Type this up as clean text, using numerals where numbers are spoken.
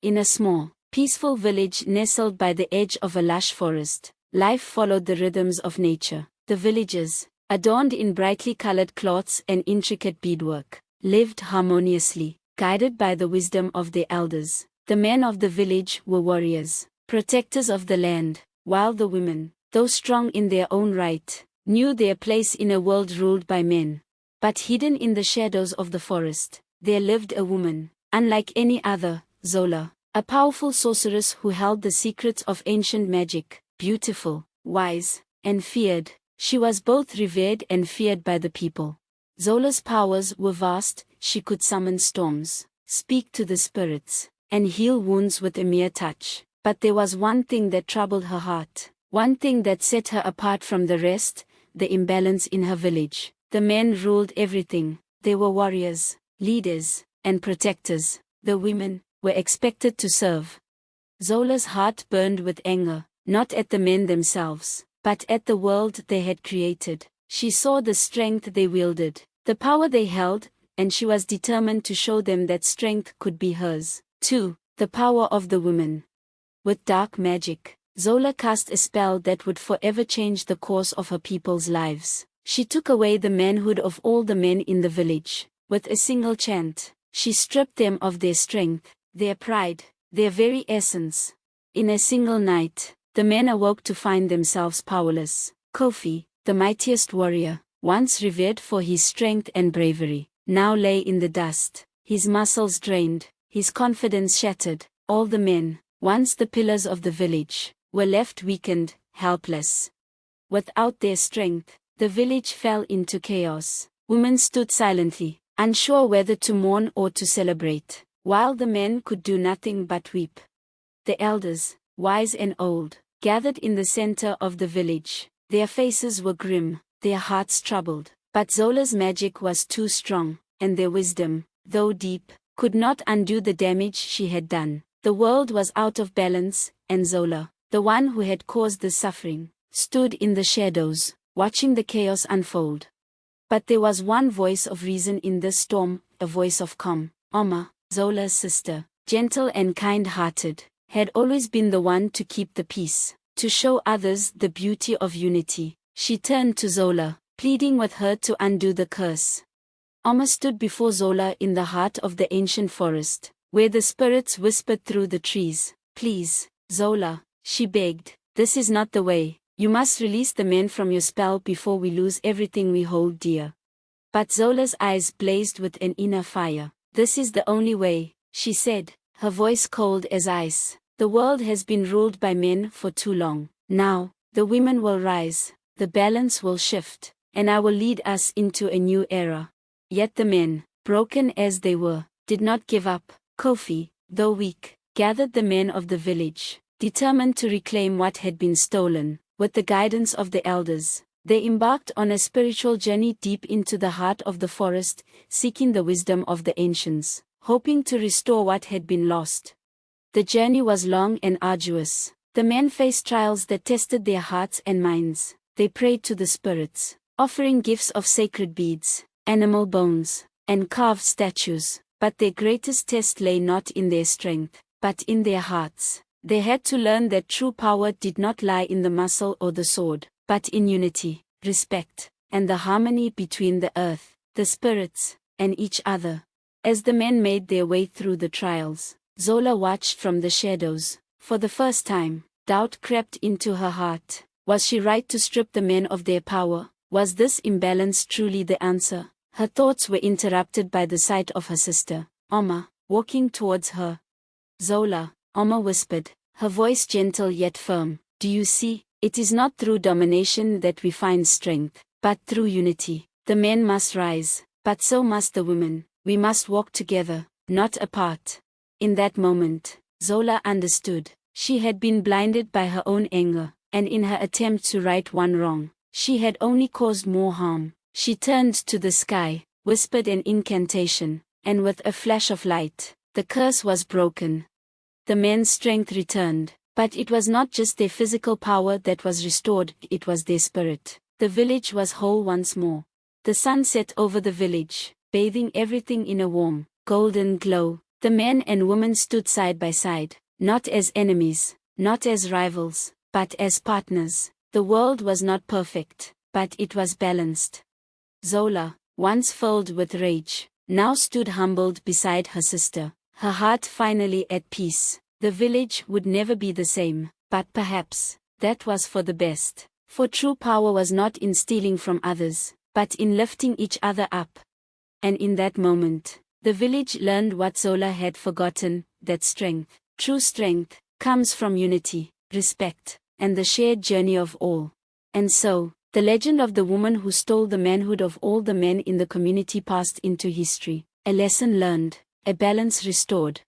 In a small, peaceful village nestled by the edge of a lush forest, life followed the rhythms of nature. The villagers, adorned in brightly colored cloths and intricate beadwork, lived harmoniously, guided by the wisdom of their elders. The men of the village were warriors, protectors of the land, while the women, though strong in their own right, knew their place in a world ruled by men. But hidden in the shadows of the forest, there lived a woman, unlike any other, Zola, a powerful sorceress who held the secrets of ancient magic. Beautiful, wise, and feared, she was both revered and feared by the people. Zola's powers were vast. She could summon storms, speak to the spirits, and heal wounds with a mere touch. But there was one thing that troubled her heart, one thing that set her apart from the rest: the imbalance in her village. The men ruled everything. They were warriors, leaders, and protectors. The women were expected to serve. Zola's heart burned with anger, not at the men themselves, but at the world they had created. She saw the strength they wielded, the power they held, and she was determined to show them that strength could be hers, too. The power of the women. With dark magic, Zola cast a spell that would forever change the course of her people's lives. She took away the manhood of all the men in the village. With a single chant, she stripped them of their strength, their pride, their very essence. In a single night, the men awoke to find themselves powerless. Kofi, the mightiest warrior, once revered for his strength and bravery, now lay in the dust, his muscles drained, his confidence shattered. All the men, once the pillars of the village, were left weakened, helpless. Without their strength, the village fell into chaos. Women stood silently, unsure whether to mourn or to celebrate, while the men could do nothing but weep. The elders, wise and old, gathered in the center of the village. Their faces were grim, their hearts troubled. But Zola's magic was too strong, and their wisdom, though deep, could not undo the damage she had done. The world was out of balance, and Zola, the one who had caused the suffering, stood in the shadows, watching the chaos unfold. But there was one voice of reason in this storm, a voice of calm. Oma, Zola's sister, gentle and kind-hearted, had always been the one to keep the peace, to show others the beauty of unity. She turned to Zola, pleading with her to undo the curse. Oma stood before Zola in the heart of the ancient forest, where the spirits whispered through the trees. Please, Zola, she begged, this is not the way. You must release the men from your spell before we lose everything we hold dear. But Zola's eyes blazed with an inner fire. This is the only way, she said, her voice cold as ice. The world has been ruled by men for too long. Now, the women will rise, the balance will shift, and I will lead us into a new era. Yet the men, broken as they were, did not give up. Kofi, though weak, gathered the men of the village, determined to reclaim what had been stolen. With the guidance of the elders, they embarked on a spiritual journey deep into the heart of the forest, seeking the wisdom of the ancients, hoping to restore what had been lost. The journey was long and arduous. The men faced trials that tested their hearts and minds. They prayed to the spirits, offering gifts of sacred beads, animal bones, and carved statues. But their greatest test lay not in their strength, but in their hearts. They had to learn that true power did not lie in the muscle or the sword, but in unity, respect, and the harmony between the earth, the spirits, and each other. As the men made their way through the trials, Zola watched from the shadows. For the first time, doubt crept into her heart. Was she right to strip the men of their power? Was this imbalance truly the answer? Her thoughts were interrupted by the sight of her sister, Oma, walking towards her. Zola, Oma whispered, her voice gentle yet firm. Do you see? It is not through domination that we find strength, but through unity. The men must rise, but so must the women. We must walk together, not apart. In that moment, Zola understood. She had been blinded by her own anger, and in her attempt to right one wrong, she had only caused more harm. She turned to the sky, whispered an incantation, and with a flash of light, the curse was broken. The men's strength returned, but it was not just their physical power that was restored, it was their spirit. The village was whole once more. The sun set over the village, bathing everything in a warm, golden glow. The men and women stood side by side, not as enemies, not as rivals, but as partners. The world was not perfect, but it was balanced. Zola, once filled with rage, now stood humbled beside her sister, her heart finally at peace. The village would never be the same, but perhaps that was for the best. For true power was not in stealing from others, but in lifting each other up. And in that moment, the village learned what Zola had forgotten, that strength, true strength, comes from unity, respect, and the shared journey of all. And so, the legend of the woman who stole the manhood of all the men in the community passed into history, a lesson learned, a balance restored,